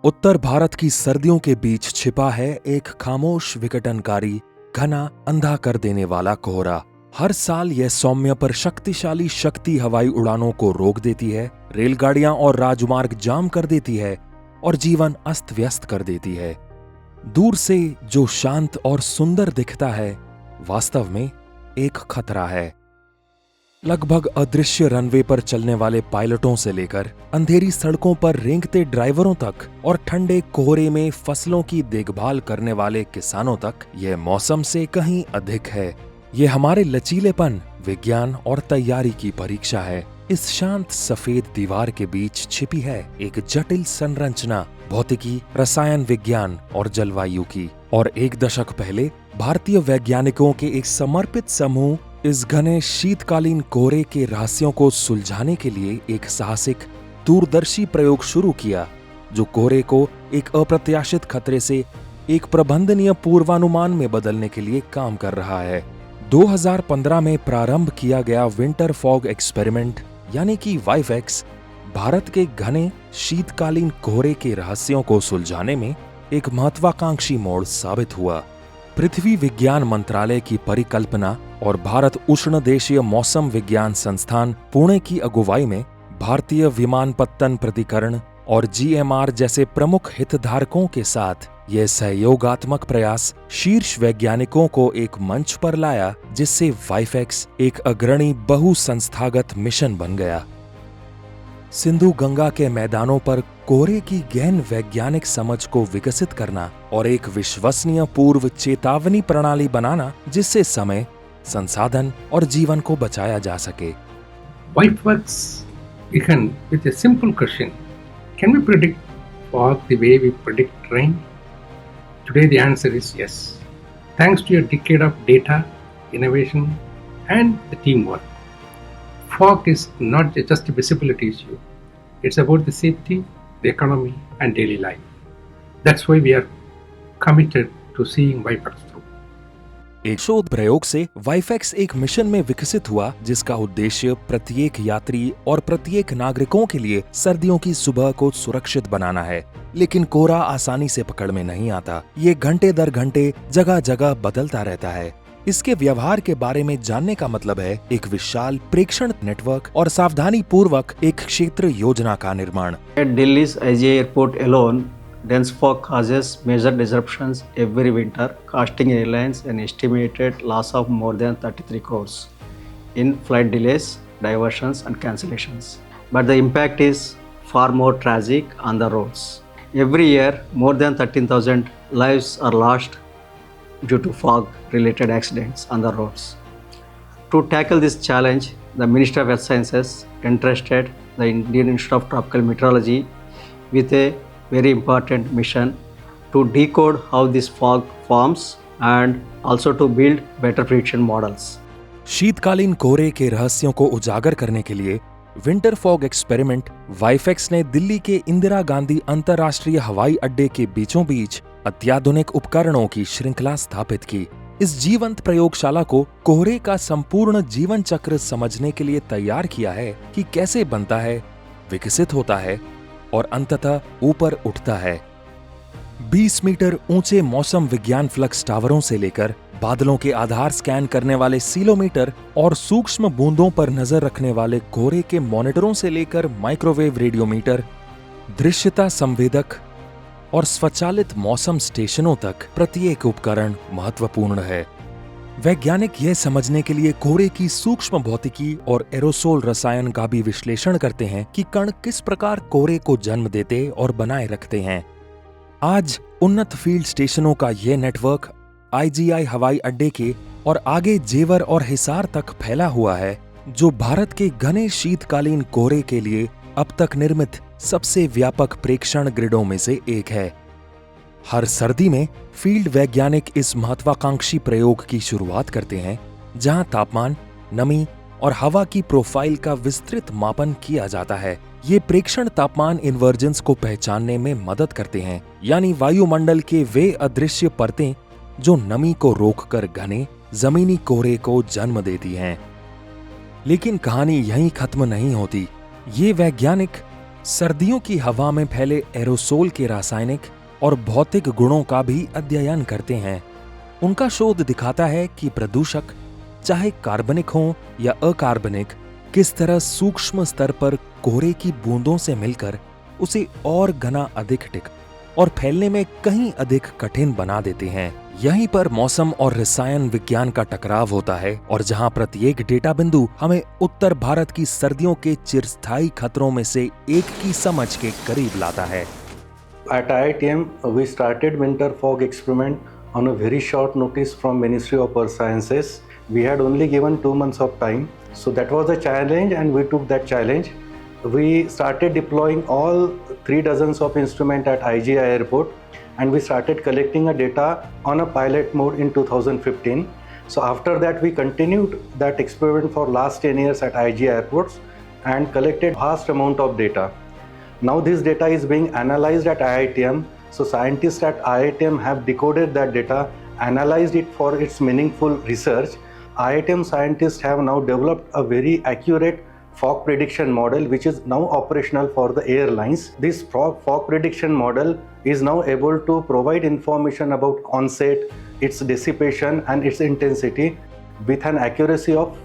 उत्तर भारत की सर्दियों के बीच छिपा है एक खामोश विघटनकारी, घना, अंधा कर देने वाला कोहरा। हर साल यह सौम्य पर शक्तिशाली शक्ति हवाई उड़ानों को रोक देती है, रेलगाड़ियां और राजमार्ग जाम कर देती है और जीवन अस्त व्यस्त कर देती है। दूर से जो शांत और सुंदर दिखता है, वास्तव में एक खतरा है। लगभग अदृश्य रनवे पर चलने वाले पायलटों से लेकर अंधेरी सड़कों पर रेंगते ड्राइवरों तक और ठंडे कोहरे में फसलों की देखभाल करने वाले किसानों तक, यह मौसम से कहीं अधिक है। यह हमारे लचीलेपन, विज्ञान और तैयारी की परीक्षा है। इस शांत सफेद दीवार के बीच छिपी है एक जटिल संरचना, भौतिकी, रसायन विज्ञान और जलवायु की। और एक दशक पहले भारतीय वैज्ञानिकों के एक समर्पित समूह इस घने शीतकालीन कोहरे के रहस्यों को सुलझाने के लिए एक साहसिक, दूरदर्शी प्रयोग शुरू किया, जो कोहरे को एक अप्रत्याशित खतरे से एक प्रबंधनीय पूर्वानुमान में बदलने के लिए काम कर रहा है। 2015 में प्रारंभ किया गया विंटर फॉग एक्सपेरिमेंट यानी कि वाइफएक्स, भारत के घने शीतकालीन कोहरे के रहस्यों को सुलझाने में एक महत्वाकांक्षी मोड़ साबित हुआ। पृथ्वी विज्ञान मंत्रालय की परिकल्पना और भारत उष्णदेशीय मौसम विज्ञान संस्थान पुणे की अगुवाई में भारतीय विमानपत्तन प्राधिकरण और जीएमआर जैसे प्रमुख हितधारकों के साथ यह सहयोगात्मक प्रयास शीर्ष वैज्ञानिकों को एक मंच पर लाया, जिससे वाइफएक्स एक अग्रणी बहुसंस्थागत मिशन बन गया। सिंधु गंगा के मैदानों पर कोहरे की गहन वैज्ञानिक समझ को विकसित करना और एक विश्वसनीय पूर्व चेतावनी प्रणाली बनाना, जिससे समय, संसाधन और जीवन को बचाया जा सके। WhiteWorks began with a simple question: can we predict fog the way we predict rain? Today the answer is yes, thanks to a decade of data, innovation and the teamwork. Fog is not just a visibility issue, it's about the safety, the economy and daily life. That's why we are committed to seeing WhiteWorks through. एक शोध प्रयोग से वाइफएक्स एक mission में विकसित हुआ, जिसका उद्देश्य प्रत्येक यात्री और प्रत्येक नागरिकों के लिए सर्दियों की सुबह को सुरक्षित बनाना है। लेकिन कोहरा आसानी से पकड़ में नहीं आता। ये घंटे दर घंटे जगह जगह बदलता रहता है। इसके व्यवहार के बारे में जानने का मतलब है एक विशाल प्रेक्षण नेटवर्क और सावधानी पूर्वक एक क्षेत्र योजना का निर्माण। At Delhi's IGA airport alone, dense fog causes major disruptions every winter, costing airlines an estimated loss of more than 33 crores in flight delays, diversions and cancellations. But the impact is far more tragic on the roads. Every year, more than 13,000 lives are lost due to fog-related accidents on the roads. To tackle this challenge, the Ministry of Earth Sciences entrusted the Indian Institute of Tropical Meteorology with a very important mission to decode how this fog forms and also to build better prediction models. शीतकालीन कोहरे के रहस्यों को उजागर करने के लिए winter fog experiment वाइफएक्स ने दिल्ली के इंदिरा गांधी अंतर्राष्ट्रीय हवाई अड्डे के बीचों बीच अत्याधुनिक उपकरणों की श्रृंखला स्थापित की। इस जीवंत प्रयोगशाला को कोहरे का संपूर्ण जीवन चक्र समझने के लिए तैयार किया है कि कैसे बनता है, विकसित होता है और अंततः ऊपर उठता है। 20 मीटर ऊंचे मौसम विज्ञान फ्लक्स टावरों से लेकर बादलों के आधार स्कैन करने वाले सीलोमीटर और सूक्ष्म बूंदों पर नजर रखने वाले कोहरे के मॉनिटरों से लेकर माइक्रोवेव रेडियोमीटर, दृश्यता संवेदक और स्वचालित मौसम स्टेशनों तक प्रत्येक उपकरण महत्वपूर्ण है। वैज्ञानिक यह समझने के लिए कोहरे की सूक्ष्म भौतिकी और एरोसोल रसायन का भी विश्लेषण करते हैं कि कण किस प्रकार कोहरे को जन्म देते और बनाए रखते हैं। आज उन्नत फील्ड स्टेशनों का यह नेटवर्क आईजीआई हवाई अड्डे के और आगे जेवर और हिसार तक फैला हुआ है, जो भारत के घने शीतकालीन कोहरे के लिए अब तक निर्मित सबसे व्यापक प्रेक्षण ग्रिडों में से एक है। हर सर्दी में फील्ड वैज्ञानिक इस महत्वाकांक्षी प्रयोग की शुरुआत करते हैं, जहां तापमान, नमी और हवा की प्रोफाइल का विस्तृत मापन किया जाता है। ये प्रेक्षण तापमान इन्वर्जेंस को पहचानने में मदद करते हैं, यानी वायुमंडल के वे अदृश्य परतें जो नमी को रोककर घने जमीनी कोहरे को जन्म देती हैं। लेकिन कहानी यहीं खत्म नहीं होती। ये वैज्ञानिक सर्दियों की हवा में फैले एरोसोल के रासायनिक और भौतिक गुणों का भी अध्ययन करते हैं। उनका शोध दिखाता है कि प्रदूषक, चाहे कार्बनिक हो या अकार्बनिक, किस तरह सूक्ष्म स्तर पर कोहरे की बूंदों से मिलकर उसे और घना, अधिक टिक और फैलने में कहीं अधिक कठिन बना देते हैं। यहीं पर मौसम और रसायन विज्ञान का टकराव होता है और जहां प्रत्येक डेटा बिंदु हमें उत्तर भारत की सर्दियों के चिरस्थायी खतरों में से एक की समझ के करीब लाता है। At IITM, we started winter fog experiment on a very short notice from Ministry of Earth Sciences. We had only given 2 months of time, so that was a challenge, and we took that challenge. We started deploying all 3 dozens of instruments at IGI airport, and we started collecting a data on a pilot mode in 2015. So after that, we continued that experiment for last 10 years at IGI airports and collected vast amount of data. Now this data is being analyzed at IITM. So scientists at IITM have decoded that data, analyzed it for its meaningful research. IITM scientists have now developed a very accurate fog prediction model which is now operational for the airlines. This fog prediction model is now able to provide information about onset, its dissipation and its intensity with an accuracy of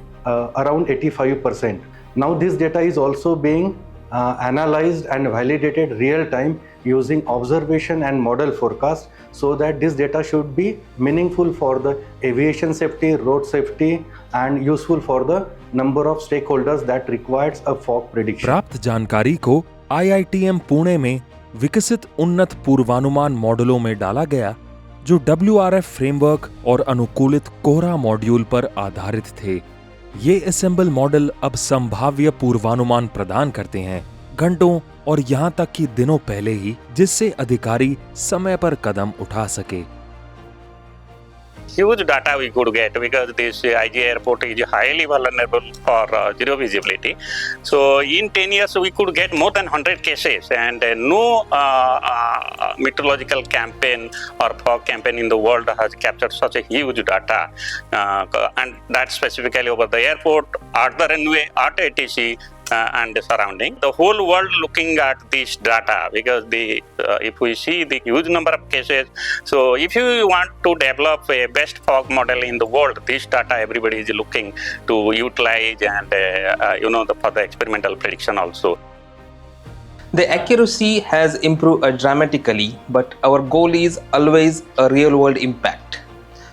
around 85%. Now this data is also being analyzed and validated real time using observation and model forecast, so that this data should be meaningful for the aviation safety, road safety and useful for the number of stakeholders that requires a fog prediction. प्राप्त जानकारी को IITM Pune में विकसित उन्नत पूर्वानुमान मॉडलों में डाला गया, जो WRF फ्रेमवर्क और अनुकूलित कोहरा मॉड्यूल पर आधारित थे। ये असेंबल मॉडल अब संभाव्य पूर्वानुमान प्रदान करते हैं, घंटों और यहां तक कि दिनों पहले ही, जिससे अधिकारी समय पर कदम उठा सके। Huge data we could get because this IGI airport is highly vulnerable for zero visibility. So in 10 years we could get more than 100 cases, and no meteorological campaign or fog campaign in the world has captured such a huge data, and that specifically over the airport, at the runway, at ATC, and the surrounding. The whole world looking at this data because if we see the huge number of cases, so if you want to develop a best fog model in the world, this data everybody is looking to utilize, and for the experimental prediction also. The accuracy has improved dramatically, but our goal is always a real world impact.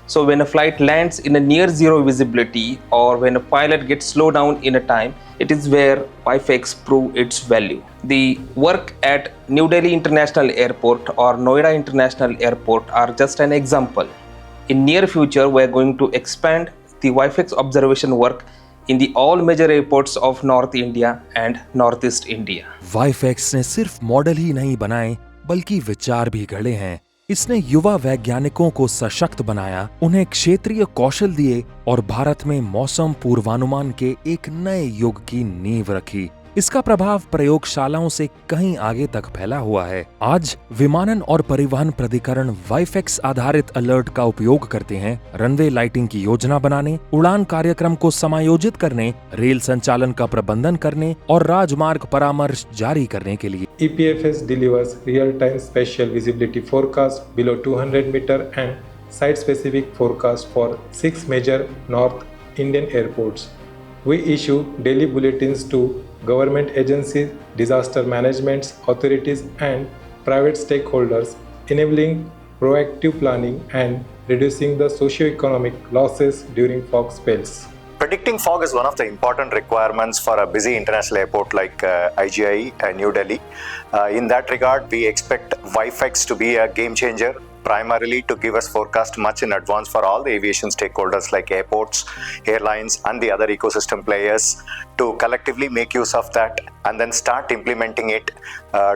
So when a flight lands in a near zero visibility, or when a pilot gets slowed down in a time, it is where VIFEX prove its value. The work at New Delhi International Airport or Noida International Airport are just an example. In near future, we are going to expand the VIFEX observation work in the all major airports of North India and Northeast India. VIFEX ने सिर्फ model ही नहीं बनाए, बल्कि विचार भी गढ़े हैं। इसने युवा वैज्ञानिकों को सशक्त बनाया, उन्हें क्षेत्रीय कौशल दिए और भारत में मौसम पूर्वानुमान के एक नए युग की नींव रखी। इसका प्रभाव प्रयोगशालाओं से कहीं आगे तक फैला हुआ है। आज विमानन और परिवहन प्राधिकरण VIFEX आधारित अलर्ट का उपयोग करते हैं रनवे लाइटिंग की योजना बनाने, उड़ान कार्यक्रम को समायोजित करने, रेल संचालन का प्रबंधन करने और राजमार्ग परामर्श जारी करने के लिए। EPFS delivers real-time spatial visibility forecast below 200 meter and site-specific forecast for 6 major North Indian airports. We issue daily bulletins to government agencies, disaster management authorities and private stakeholders, enabling proactive planning and reducing the socio-economic losses during fog spells. Predicting fog is one of the important requirements for a busy international airport like IGI and New Delhi. In that regard, we expect VIFEX to be a game changer, primarily to give us forecast much in advance for all the aviation stakeholders like airports, airlines and the other ecosystem players, to collectively make use of that and then start implementing it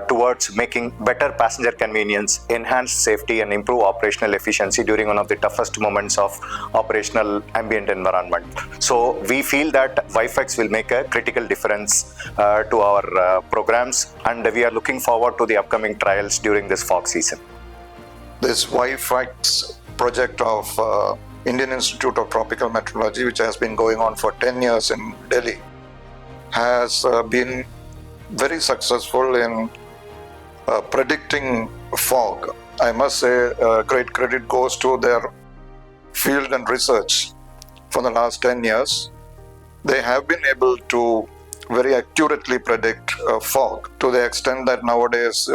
towards making better passenger convenience, enhance safety and improve operational efficiency during one of the toughest moments of operational ambient environment. So we feel that VIFEX will make a critical difference to our programs, and we are looking forward to the upcoming trials during this fog season. This VIFEX project of Indian Institute of Tropical Meteorology, which has been going on for 10 years in Delhi, has been very successful in predicting fog. I must say great credit goes to their field and research for the last 10 years. They have been able to very accurately predict fog to the extent that nowadays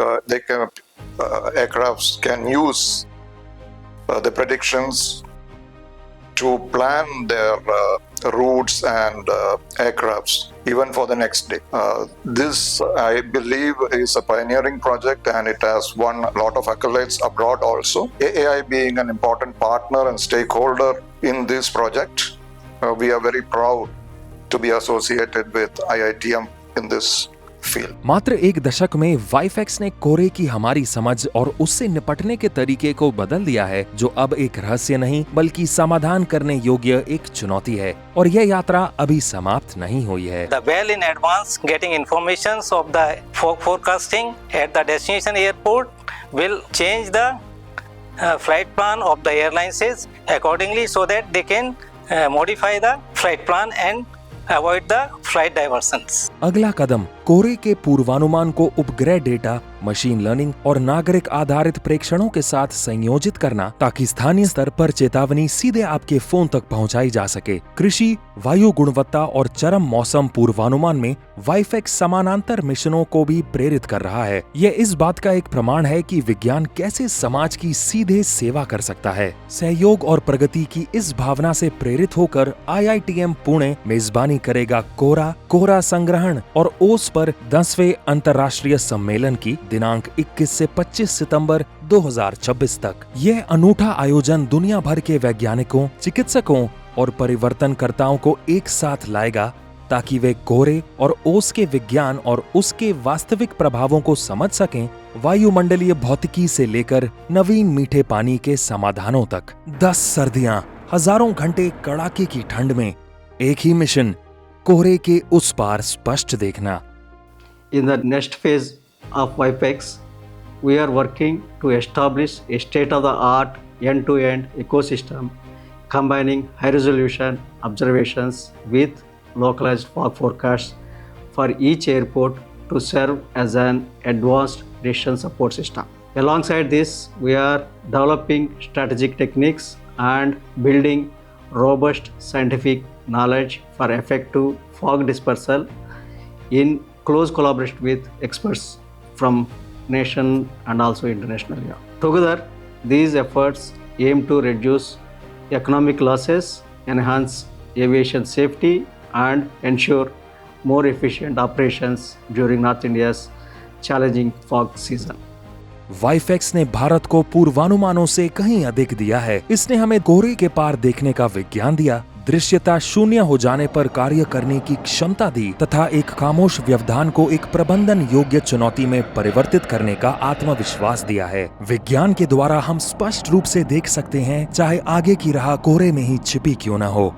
aircrafts can use the predictions to plan their routes and aircrafts even for the next day. This, I believe, is a pioneering project and it has won a lot of accolades abroad also. AAI being an important partner and stakeholder in this project, we are very proud to be associated with IITM in this field. मात्र एक दशक में वाइफेक्स ने कोहरे की हमारी समझ और उससे निपटने के तरीके को बदल दिया है, जो अब एक रहस्य नहीं बल्कि समाधान करने योग्य एक चुनौती है। और यह यात्रा अभी समाप्त नहीं हुई है। The well in advance getting informations of the fog forecasting at the destination airport will change the flight plan of the airlines accordingly so that they can modify the flight plan and avoid the flight diversions. अगला कदम कोहरे के पूर्वानुमान को उपग्रह data, machine learning और नागरिक आधारित प्रेक्षणों के साथ संयोजित करना, ताकि स्थानीय स्तर पर चेतावनी सीधे आपके फोन तक पहुंचाई जा सके। कृषि, वायु गुणवत्ता और चरम मौसम पूर्वानुमान में वाइफेक्स समानांतर मिशनों को भी प्रेरित कर रहा है। यह इस बात का एक प्रमाण है कि विज्ञान कैसे समाज की सीधे सेवा कर सकता है। सहयोग और प्रगति की इस भावना से प्रेरित होकर IITM पुणे मेजबानी करेगा कोहरा संग्रहण और ओस पर 10वें अंतर्राष्ट्रीय सम्मेलन की दिनांक 21 से 25 सितंबर 2026 तक। यह अनूठा आयोजन दुनिया भर के वैज्ञानिकों, चिकित्सकों और परिवर्तनकर्ताओं को एक साथ लाएगा, ताकि वे कोहरे और ओस के विज्ञान और उसके वास्तविक प्रभावों को समझ सकें, वायुमंडलीय भौतिकी से लेकर नवीन मीठे पानी के समाधानों तक। 10 सर्दियां, हजारों घंटे कड़ाके की ठंड में एक ही मिशन, कोहरे के उस पार स्पष्ट देखना। In the next phase of WIFEX, we are working to establish a state-of-the-art end-to-end ecosystem combining high-resolution observations with localized fog forecasts for each airport to serve as an advanced decision support system. Alongside this, we are developing strategic techniques and building robust scientific knowledge for effective fog dispersal in close collaboration with experts from nation and also internationally. Together, these efforts aim to reduce economic losses, enhance aviation safety, and ensure more efficient operations during North India's challenging fog season. वाइफेक्स ने भारत को पूर्वानुमानों से कहीं अधिक दिया है। इसने हमें कोहरे के पार देखने का विज्ञान दिया, दृश्यता शून्य हो जाने पर कार्य करने की क्षमता दी तथा एक खामोश व्यवधान को एक प्रबंधन योग्य चुनौती में परिवर्तित करने का आत्मविश्वास दिया है। विज्ञान के द्वारा हम स्पष्ट रूप से देख सकते हैं, चाहे आगे की राह कोहरे में ही छिपी क्यों न हो।